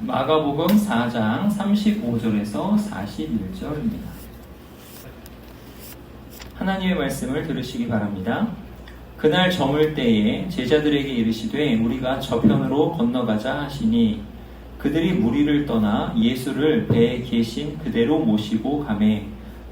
마가복음 4장 35절에서 41절입니다. 하나님의 말씀을 들으시기 바랍니다. 그날 저물 때에 제자들에게 이르시되 우리가 저편으로 건너가자 하시니 그들이 무리를 떠나 예수를 배에 계신 그대로 모시고 가매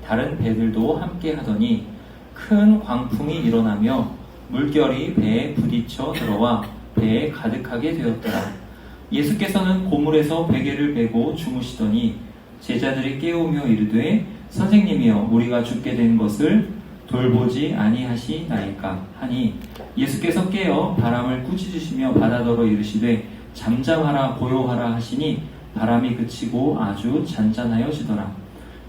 다른 배들도 함께 하더니 큰 광풍이 일어나며 물결이 배에 부딪혀 들어와 배에 가득하게 되었더라. 예수께서는 고물에서 베개를 베고 주무시더니 제자들이 깨우며 이르되 선생님이여 우리가 죽게 된 것을 돌보지 아니하시나이까 하니 예수께서 깨어 바람을 꾸짖으시며 바다더러 이르시되 잠잠하라 고요하라 하시니 바람이 그치고 아주 잔잔하여지더라.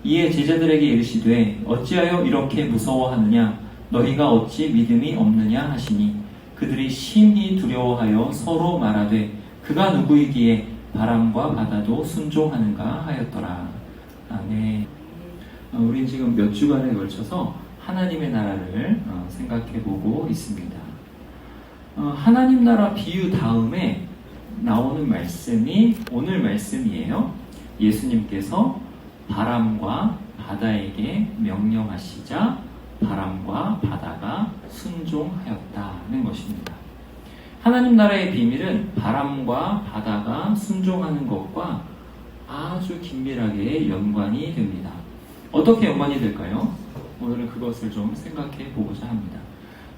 이에 제자들에게 이르시되 어찌하여 이렇게 무서워하느냐 너희가 어찌 믿음이 없느냐 하시니 그들이 심히 두려워하여 서로 말하되 그가 누구이기에 바람과 바다도 순종하는가 하였더라. 아멘. 우린 지금 몇 주간에 걸쳐서 하나님의 나라를 생각해보고 있습니다. 하나님 나라 비유 다음에 나오는 말씀이 오늘 말씀이에요. 예수님께서 바람과 바다에게 명령하시자 바람과 바다가 순종하였다는 것입니다. 하나님 나라의 비밀은 바람과 바다가 순종하는 것과 아주 긴밀하게 연관이 됩니다. 어떻게 연관이 될까요? 오늘은 그것을 좀 생각해 보고자 합니다.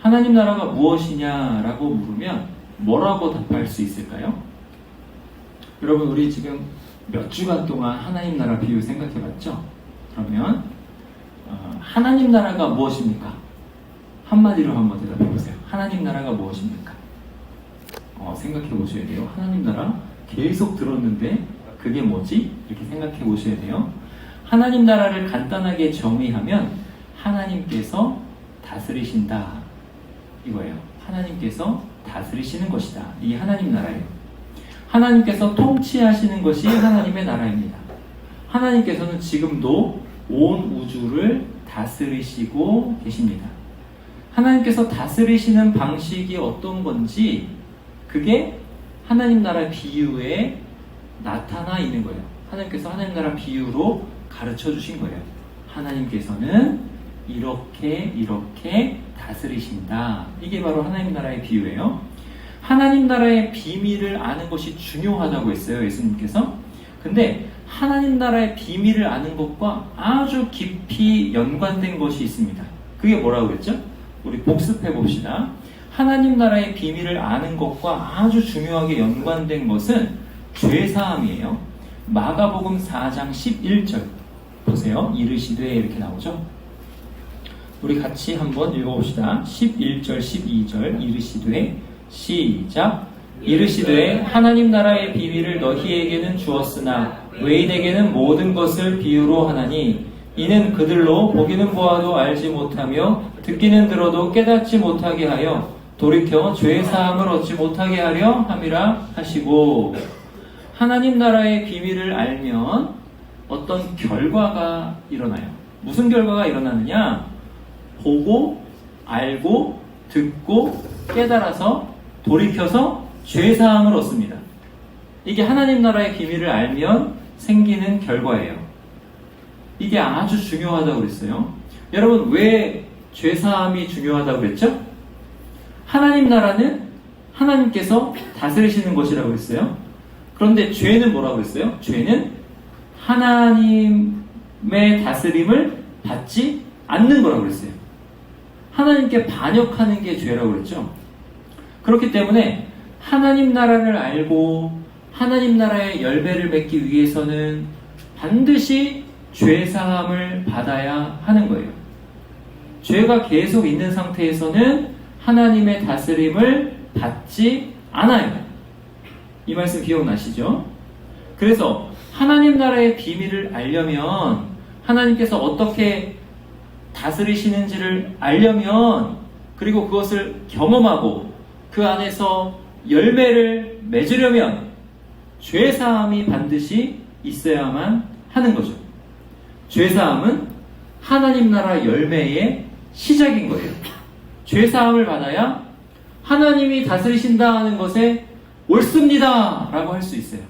하나님 나라가 무엇이냐라고 물으면 뭐라고 답할 수 있을까요? 여러분 우리 지금 몇 주간 동안 하나님 나라 비유 생각해 봤죠? 그러면 하나님 나라가 무엇입니까? 한마디로 한번 대답해 보세요. 하나님 나라가 무엇입니까? 생각해 보셔야 돼요. 하나님 나라 계속 들었는데 그게 뭐지? 이렇게 생각해 보셔야 돼요. 하나님 나라를 간단하게 정의하면 하나님께서 다스리신다 이거예요. 하나님께서 다스리시는 것이다. 이 하나님 나라예요. 하나님께서 통치하시는 것이 하나님의 나라입니다. 하나님께서는 지금도 온 우주를 다스리시고 계십니다. 하나님께서 다스리시는 방식이 어떤 건지 그게 하나님 나라 비유에 나타나 있는 거예요. 하나님께서 하나님 나라 비유로 가르쳐 주신 거예요. 하나님께서는 이렇게 다스리신다. 이게 바로 하나님 나라의 비유예요. 하나님 나라의 비밀을 아는 것이 중요하다고 했어요. 예수님께서. 근데 하나님 나라의 비밀을 아는 것과 아주 깊이 연관된 것이 있습니다. 그게 뭐라고 그랬죠? 우리 복습해 봅시다. 하나님 나라의 비밀을 아는 것과 아주 중요하게 연관된 것은 죄사함이에요. 마가복음 4장 11절 보세요. 이르시되 이렇게 나오죠. 우리 같이 한번 읽어봅시다. 11절 12절 이르시되 시작. 이르시되 하나님 나라의 비밀을 너희에게는 주었으나 외인에게는 모든 것을 비유로 하나니 이는 그들로 보기는 보아도 알지 못하며 듣기는 들어도 깨닫지 못하게 하여 돌이켜 죄사함을 얻지 못하게 하려 함이라 하시고, 하나님 나라의 비밀을 알면 어떤 결과가 일어나요. 무슨 결과가 일어나느냐? 보고 알고 듣고 깨달아서 돌이켜서 죄사함을 얻습니다. 이게 하나님 나라의 비밀을 알면 생기는 결과예요. 이게 아주 중요하다고 그랬어요. 여러분 왜 죄사함이 하다고 그랬죠? 하나님 나라는 하나님께서 다스리시는 것이라고 했어요. 그런데 죄는 뭐라고 했어요? 죄는 하나님의 다스림을 받지 않는 거라고 그랬어요. 하나님께 반역하는 게 죄라고 그랬죠. 그렇기 때문에 하나님 나라를 알고 하나님 나라의 열매를 맺기 위해서는 반드시 죄사함을 받아야 하는 거예요. 죄가 계속 있는 상태에서는 하나님의 다스림을 받지 않아요. 이 말씀 기억나시죠? 그래서 하나님 나라의 비밀을 알려면, 하나님께서 어떻게 다스리시는지를 알려면, 그리고 그것을 경험하고 그 안에서 열매를 맺으려면 죄사함이 반드시 있어야만 하는 거죠. 죄사함은 하나님 나라 열매의 시작인 거예요. 죄사함을 받아야 하나님이 다스리신다 하는 것에 옳습니다 라고 할 수 있어요.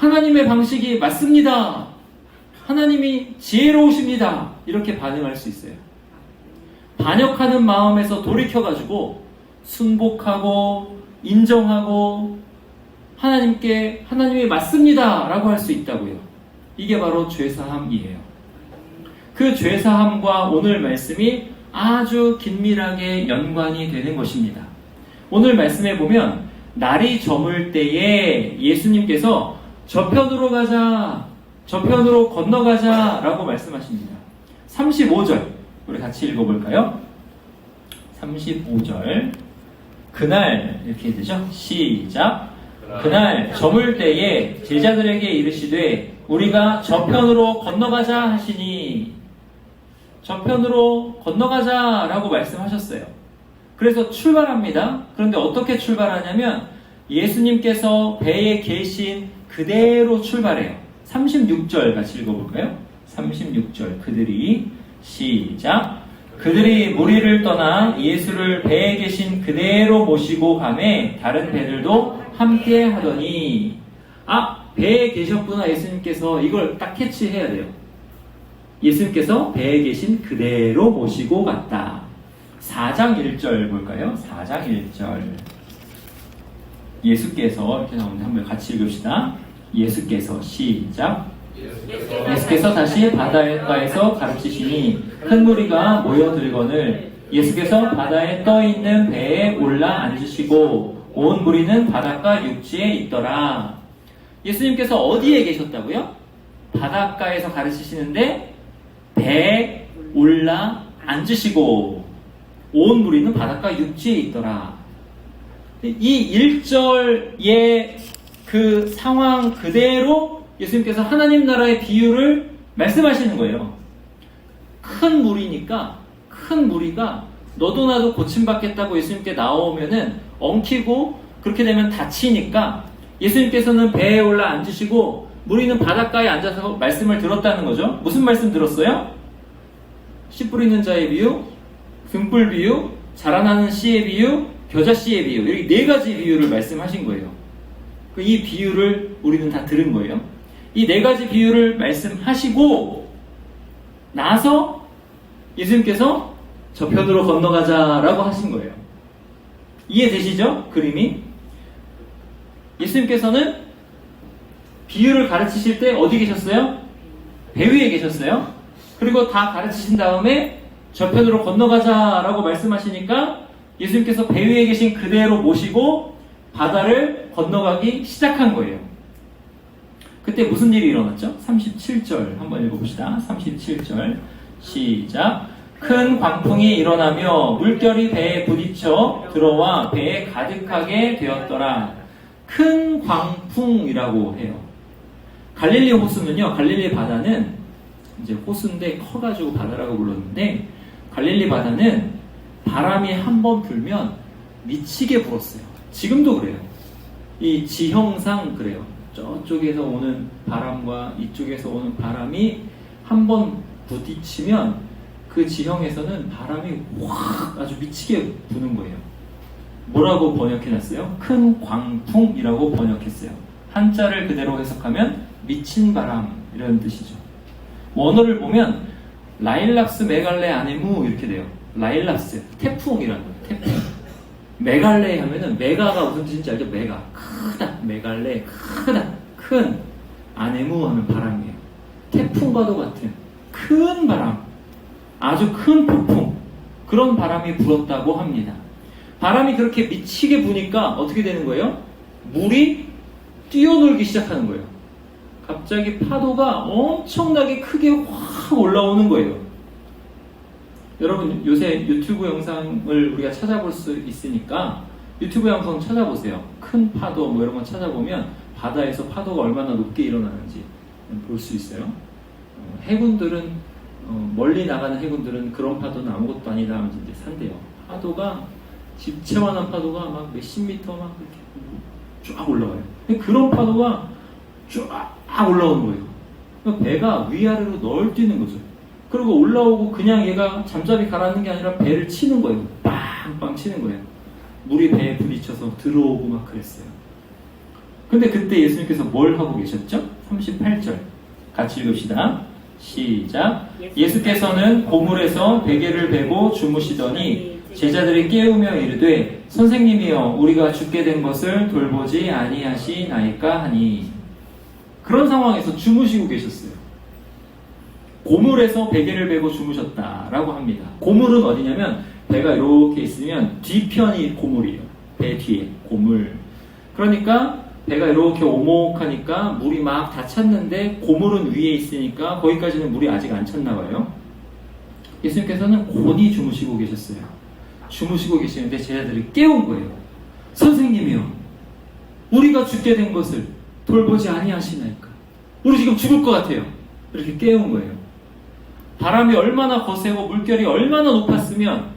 하나님의 방식이 맞습니다. 하나님이 지혜로우십니다. 이렇게 반응할 수 있어요. 반역하는 마음에서 돌이켜가지고 순복하고 인정하고 하나님이 맞습니다 라고 할 수 있다고요. 이게 바로 죄사함이에요. 그 죄사함과 오늘 말씀이 아주 긴밀하게 연관이 되는 것입니다. 오늘 말씀에 보면 날이 저물 때에 예수님께서 저편으로 가자, 저편으로 건너가자 라고 말씀하십니다. 35절 우리 같이 읽어볼까요? 35절 그날 이렇게 되죠? 시작. 그날 저물 때에 제자들에게 이르시되 우리가 저편으로 건너가자 하시니, 저편으로 건너가자 라고 말씀하셨어요. 그래서 출발합니다. 그런데 어떻게 출발하냐면 예수님께서 배에 계신 그대로 출발해요. 36절 같이 읽어볼까요? 36절 그들이 시작. 그들이 무리를 떠나 예수를 배에 계신 그대로 모시고 가매 다른 배들도 함께 하더니, 배에 계셨구나 예수님께서. 이걸 딱 캐치해야 돼요. 예수님께서 배에 계신 그대로 모시고 갔다. 4장 1절 볼까요? 4장 1절 예수께서 이렇게 나오는데 한번 같이 읽읍시다. 예수께서 시작. 예수께서 다시 바닷가에서 가르치시니 큰 무리가 모여들거늘 예수께서 바다에 떠있는 배에 올라 앉으시고 온 무리는 바닷가 육지에 있더라. 예수님께서 어디에 계셨다고요? 바닷가에서 가르치시는데 배에 올라 앉으시고 온 무리는 바닷가 육지에 있더라. 이 1절의 그 상황 그대로 예수님께서 하나님 나라의 비유를 말씀하시는 거예요. 큰 무리니까, 큰 무리가 너도 나도 고침받겠다고 예수님께 나오면은 엉키고 그렇게 되면 다치니까 예수님께서는 배에 올라 앉으시고 무리는 바닷가에 앉아서 말씀을 들었다는 거죠. 무슨 말씀 들었어요? 씨 뿌리는 자의 비유, 등불 비유, 자라나는 씨의 비유, 겨자씨의 비유, 이렇게 4가지 비유를 말씀하신 거예요. 이 비유를 우리는 다 들은 거예요. 이 4가지 비유를 말씀하시고 나서 예수님께서 저편으로 건너가자라고 하신 거예요. 이해되시죠? 그림이? 예수님께서는 비유를 가르치실 때 어디 계셨어요? 배 위에 계셨어요. 그리고 다 가르치신 다음에 저편으로 건너가자라고 말씀하시니까 예수님께서 배 위에 계신 그대로 모시고 바다를 건너가기 시작한 거예요. 그때 무슨 일이 일어났죠? 37절 한번 읽어봅시다. 37절 시작. 큰 광풍이 일어나며 물결이 배에 부딪혀 들어와 배에 가득하게 되었더라. 큰 광풍이라고 해요. 갈릴리 호수는요, 갈릴리 바다는 이제 호수인데 커가지고 바다라고 불렀는데, 갈릴리 바다는 바람이 한번 불면 미치게 불었어요. 지금도 그래요. 이 지형상 그래요. 저쪽에서 오는 바람과 이쪽에서 오는 바람이 한번 부딪히면 그 지형에서는 바람이 확 아주 미치게 부는 거예요. 뭐라고 번역해놨어요? 큰 광풍이라고 번역했어요. 한자를 그대로 해석하면 미친 바람 이런 뜻이죠. 원어를 보면 라일락스 메갈레 아네무 이렇게 돼요. 라일락스, 태풍이라는 거예요. 태풍. 메갈레 하면은 메가가 무슨 뜻인지 알죠? 메가. 크다. 메갈레, 크다. 큰. 아네무 하면 바람이에요. 태풍과도 같은 큰 바람. 아주 큰 폭풍. 그런 바람이 불었다고 합니다. 바람이 그렇게 미치게 부니까 어떻게 되는 거예요? 물이 뛰어놀기 시작하는 거예요. 갑자기 파도가 엄청나게 크게 확 올라오는 거예요. 여러분 요새 유튜브 영상을 우리가 찾아볼 수 있으니까 유튜브 영상 찾아보세요. 큰 파도 뭐 이런 거 찾아보면 바다에서 파도가 얼마나 높게 일어나는지 볼 수 있어요. 해군들은 멀리 나가는 해군들은 그런 파도는 아무것도 아니다 하면서 이제 산대요. 파도가 집채만한 파도가 막 몇십 미터 막 이렇게 쫙 올라와요. 그런 파도가 쫙 올라오는 거예요. 그러니까 배가 위아래로 널뛰는 거죠. 그리고 올라오고 그냥 얘가 잠잠히 가라앉는 게 아니라 배를 치는 거예요. 빵빵 치는 거예요. 물이 배에 부딪혀서 들어오고 막 그랬어요. 근데 그때 예수님께서 뭘 하고 계셨죠? 38절 같이 읽읍시다. 시작. 예수께서는 고물에서 베개를 베고 주무시더니 제자들이 깨우며 이르되 선생님이여 우리가 죽게 된 것을 돌보지 아니하시나이까 하니. 그런 상황에서 주무시고 계셨어요. 고물에서 베개를 베고 주무셨다라고 합니다. 고물은 어디냐면 배가 이렇게 있으면 뒤편이 고물이에요. 배 뒤에 고물. 그러니까 배가 이렇게 오목하니까 물이 막 다 찼는데 고물은 위에 있으니까 거기까지는 물이 아직 안 찼나 봐요. 예수님께서는 곤히 주무시고 계셨어요. 주무시고 계시는데 제자들이 깨운 거예요. 선생님이요, 우리가 죽게 된 것을 돌보지 아니하시나이까. 우리 지금 죽을 것 같아요. 이렇게 깨운 거예요. 바람이 얼마나 거세고 물결이 얼마나 높았으면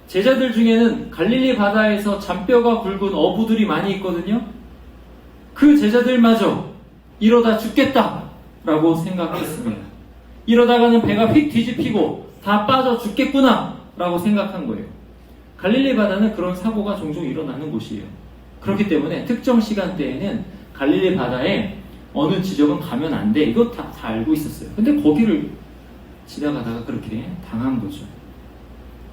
제자들 중에는 갈릴리 바다에서 잔뼈가 굵은 어부들이 많이 있거든요. 그 제자들마저 이러다 죽겠다라고 생각했습니다. 이러다가는 배가 휙 뒤집히고 다 빠져 죽겠구나 라고 생각한 거예요. 갈릴리 바다는 그런 사고가 종종 일어나는 곳이에요. 그렇기 때문에 특정 시간대에는 갈릴리 바다에 어느 지점은 가면 안 돼. 이거 다 알고 있었어요. 근데 거기를 지나가다가 그렇게 당한 거죠.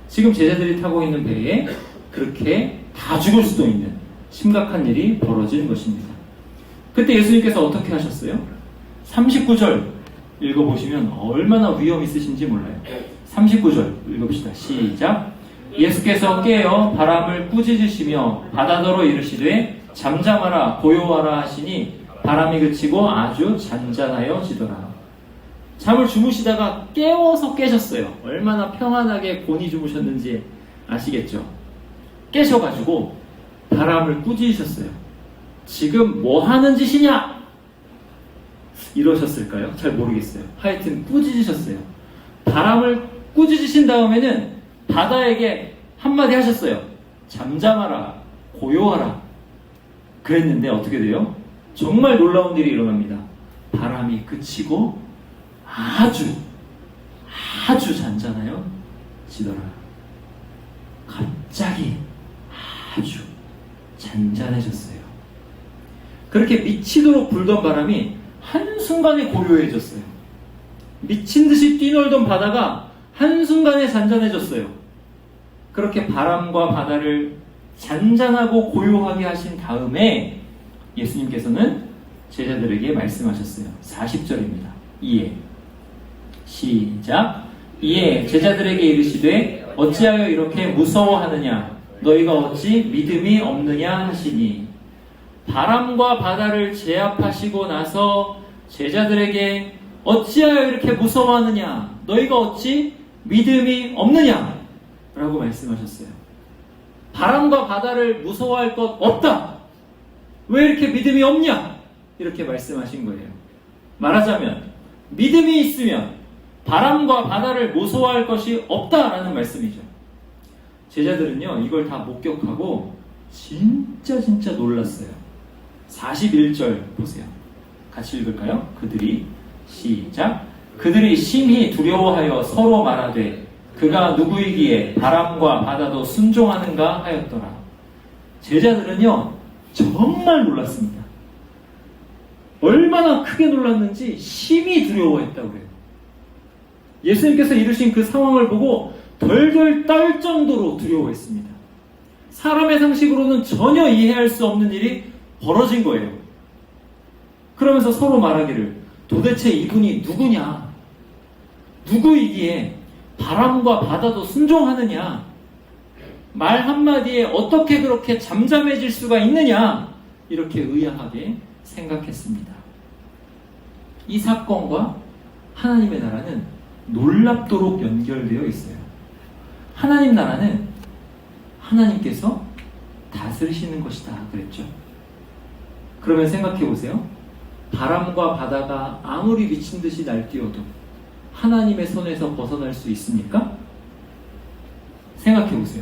지금 제자들이 타고 있는 배에 그렇게 다 죽을 수도 있는 심각한 일이 벌어지는 것입니다. 그때 예수님께서 어떻게 하셨어요? 39절 읽어보시면 얼마나 위험 있으신지 몰라요. 39절 읽읍시다. 시작. 예수께서 깨어 바람을 꾸짖으시며 바다더러 이르시되 잠잠하라 고요하라 하시니 바람이 그치고 아주 잔잔하여지더라. 잠을 주무시다가 깨워서 깨셨어요. 얼마나 평안하게 곤히 주무셨는지 아시겠죠? 깨셔가지고 바람을 꾸짖으셨어요. 지금 뭐 하는 짓이냐? 이러셨을까요? 잘 모르겠어요. 하여튼 꾸짖으셨어요. 바람을 꾸짖으신 다음에는 바다에게 한마디 하셨어요. 잠잠하라, 고요하라. 그랬는데 어떻게 돼요? 정말 놀라운 일이 일어납니다. 바람이 그치고 아주 잔잔하여 지더라. 갑자기 아주 잔잔해졌어요. 그렇게 미치도록 불던 바람이 한순간에 고요해졌어요. 미친 듯이 뛰놀던 바다가 한순간에 잔잔해졌어요. 그렇게 바람과 바다를 잔잔하고 고요하게 하신 다음에 예수님께서는 제자들에게 말씀하셨어요. 40절입니다. 이에 시작. 이에 제자들에게 이르시되 어찌하여 이렇게 무서워하느냐 너희가 어찌 믿음이 없느냐 하시니. 바람과 바다를 제압하시고 나서 제자들에게 어찌하여 이렇게 무서워하느냐 너희가 어찌 믿음이 없느냐 라고 말씀하셨어요. 바람과 바다를 무서워할 것 없다. 왜 이렇게 믿음이 없냐 이렇게 말씀하신 거예요. 말하자면 믿음이 있으면 바람과 바다를 무서워할 것이 없다라는 말씀이죠. 제자들은요 이걸 다 목격하고 진짜 놀랐어요. 41절 보세요. 같이 읽을까요? 그들이 시작. 그들이 심히 두려워하여 서로 말하되 그가 누구이기에 바람과 바다도 순종하는가 하였더라. 제자들은요 정말 놀랐습니다. 얼마나 크게 놀랐는지 심히 두려워했다고 해요. 예수님께서 이루신 그 상황을 보고 덜덜 떨 정도로 두려워했습니다. 사람의 상식으로는 전혀 이해할 수 없는 일이 벌어진 거예요. 그러면서 서로 말하기를 도대체 이분이 누구냐? 누구이기에 바람과 바다도 순종하느냐? 말 한마디에 어떻게 그렇게 잠잠해질 수가 있느냐? 이렇게 의아하게 생각했습니다. 이 사건과 하나님의 나라는 놀랍도록 연결되어 있어요. 하나님 나라는 하나님께서 다스리시는 것이다 그랬죠. 그러면 생각해 보세요. 바람과 바다가 아무리 미친 듯이 날뛰어도 하나님의 손에서 벗어날 수 있습니까? 생각해 보세요.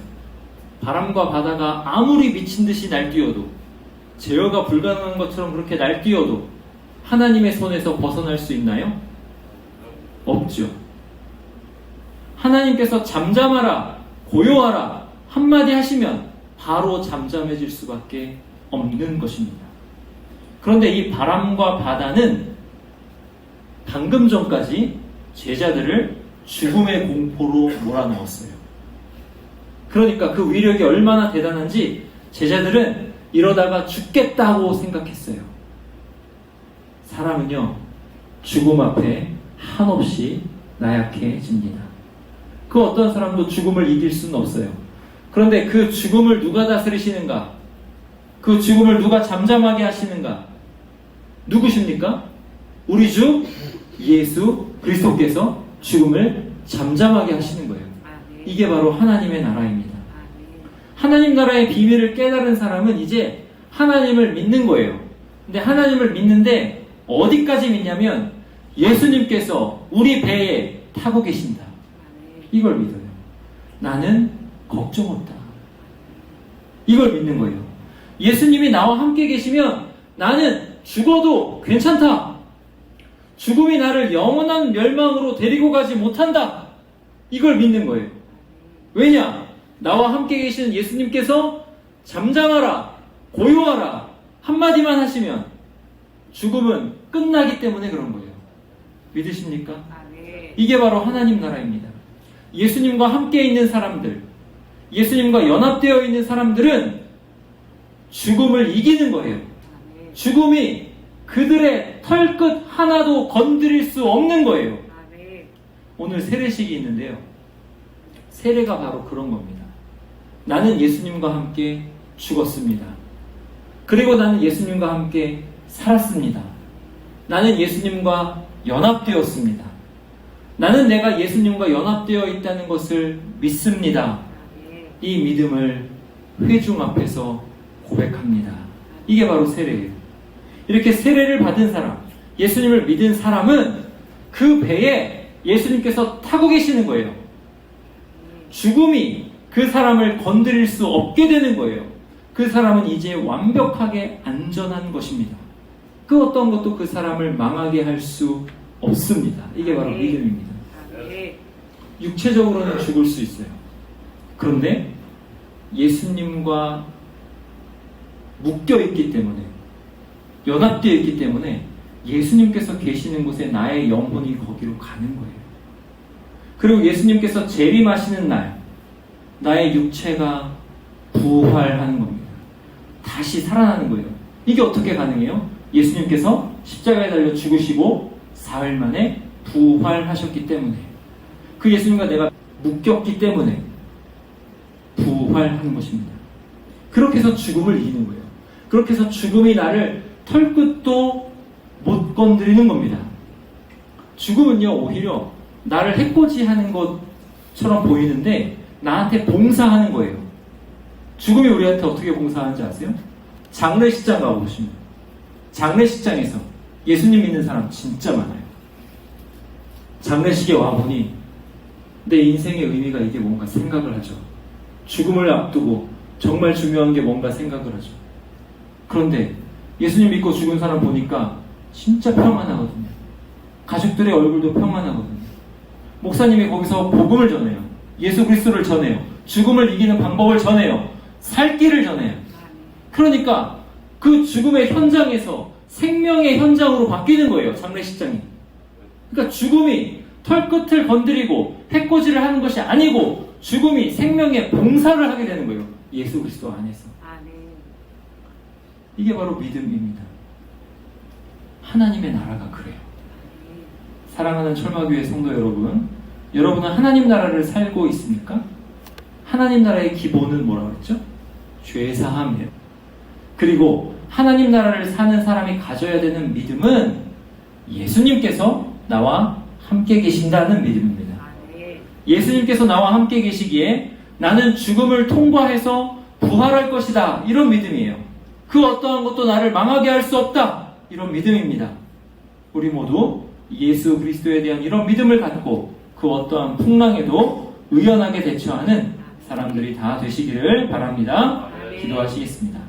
바람과 바다가 아무리 미친 듯이 날뛰어도 제어가 불가능한 것처럼 그렇게 날뛰어도 하나님의 손에서 벗어날 수 있나요? 없죠. 하나님께서 잠잠하라, 고요하라 한마디 하시면 바로 잠잠해질 수밖에 없는 것입니다. 그런데 이 바람과 바다는 방금 전까지 제자들을 죽음의 공포로 몰아넣었어요. 그러니까 그 위력이 얼마나 대단한지 제자들은 이러다가 죽겠다고 생각했어요. 사람은요, 죽음 앞에 한없이 나약해집니다. 그 어떤 사람도 죽음을 이길 수는 없어요. 그런데 그 죽음을 누가 다스리시는가? 그 죽음을 누가 잠잠하게 하시는가? 누구십니까? 우리 주 예수 그리스도께서 죽음을 잠잠하게 하시는 거예요. 이게 바로 하나님의 나라입니다. 하나님 나라의 비밀을 깨달은 사람은 이제 하나님을 믿는 거예요. 근데 하나님을 믿는데 어디까지 믿냐면 예수님께서 우리 배에 타고 계신다. 이걸 믿어요. 나는 걱정 없다. 이걸 믿는 거예요. 예수님이 나와 함께 계시면 나는 죽어도 괜찮다. 죽음이 나를 영원한 멸망으로 데리고 가지 못한다. 이걸 믿는 거예요. 왜냐? 나와 함께 계시는 예수님께서 잠잠하라, 고요하라 한마디만 하시면 죽음은 끝나기 때문에 그런 거예요. 믿으십니까? 이게 바로 하나님 나라입니다. 예수님과 함께 있는 사람들, 예수님과 연합되어 있는 사람들은 죽음을 이기는 거예요. 죽음이 그들의 털끝 하나도 건드릴 수 없는 거예요. 오늘 세례식이 있는데요. 세례가 바로 그런 겁니다. 나는 예수님과 함께 죽었습니다. 그리고 나는 예수님과 함께 살았습니다. 나는 예수님과 연합되었습니다. 나는 내가 예수님과 연합되어 있다는 것을 믿습니다. 이 믿음을 회중 앞에서 고백합니다. 이게 바로 세례예요. 이렇게 세례를 받은 사람, 예수님을 믿은 사람은 그 배에 예수님께서 타고 계시는 거예요. 죽음이 그 사람을 건드릴 수 없게 되는 거예요. 그 사람은 이제 완벽하게 안전한 것입니다. 그 어떤 것도 그 사람을 망하게 할 수 없습니다. 이게 바로 믿음입니다. 육체적으로는 죽을 수 있어요. 그런데 예수님과 묶여 있기 때문에, 연합되어 있기 때문에 예수님께서 계시는 곳에 나의 영혼이 거기로 가는 거예요. 그리고 예수님께서 재림하시는 날 나의 육체가 부활하는 겁니다. 다시 살아나는 거예요. 이게 어떻게 가능해요? 예수님께서 십자가에 달려 죽으시고 사흘 만에 부활하셨기 때문에, 그 예수님과 내가 묶였기 때문에 부활하는 것입니다. 그렇게 해서 죽음을 이기는 거예요. 그렇게 해서 죽음이 나를 털끝도 못 건드리는 겁니다. 죽음은요, 오히려 나를 해코지하는 것처럼 보이는데 나한테 봉사하는 거예요. 죽음이 우리한테 어떻게 봉사하는지 아세요? 장례식장 가보시면 장례식장에서 예수님 믿는 사람 진짜 많아요. 장례식에 와보니 내 인생의 의미가 이게 뭔가 생각을 하죠. 죽음을 앞두고 정말 중요한 게 뭔가 생각을 하죠. 그런데 예수님 믿고 죽은 사람 보니까 진짜 평안하거든요. 가족들의 얼굴도 평안하거든요. 목사님이 거기서 복음을 전해요. 예수 그리스도를 전해요. 죽음을 이기는 방법을 전해요. 살 길을 전해요. 그러니까 그 죽음의 현장에서 생명의 현장으로 바뀌는 거예요. 장례식장이. 그러니까 죽음이 털끝을 건드리고 해코지를 하는 것이 아니고 죽음이 생명의 봉사를 하게 되는 거예요. 예수 그리스도 안에서. 이게 바로 믿음입니다. 하나님의 나라가 그래요. 사랑하는 철마교회 성도 여러분, 여러분은 하나님 나라를 살고 있습니까? 하나님 나라의 기본은 뭐라고 그랬죠? 죄사함이에요. 그리고 하나님 나라를 사는 사람이 가져야 되는 믿음은 예수님께서 나와 함께 계신다는 믿음입니다. 예수님께서 나와 함께 계시기에 나는 죽음을 통과해서 부활할 것이다. 이런 믿음이에요. 그 어떠한 것도 나를 망하게 할 수 없다. 이런 믿음입니다. 우리 모두 예수 그리스도에 대한 이런 믿음을 갖고 그 어떠한 풍랑에도 의연하게 대처하는 사람들이 다 되시기를 바랍니다. 기도하시겠습니다.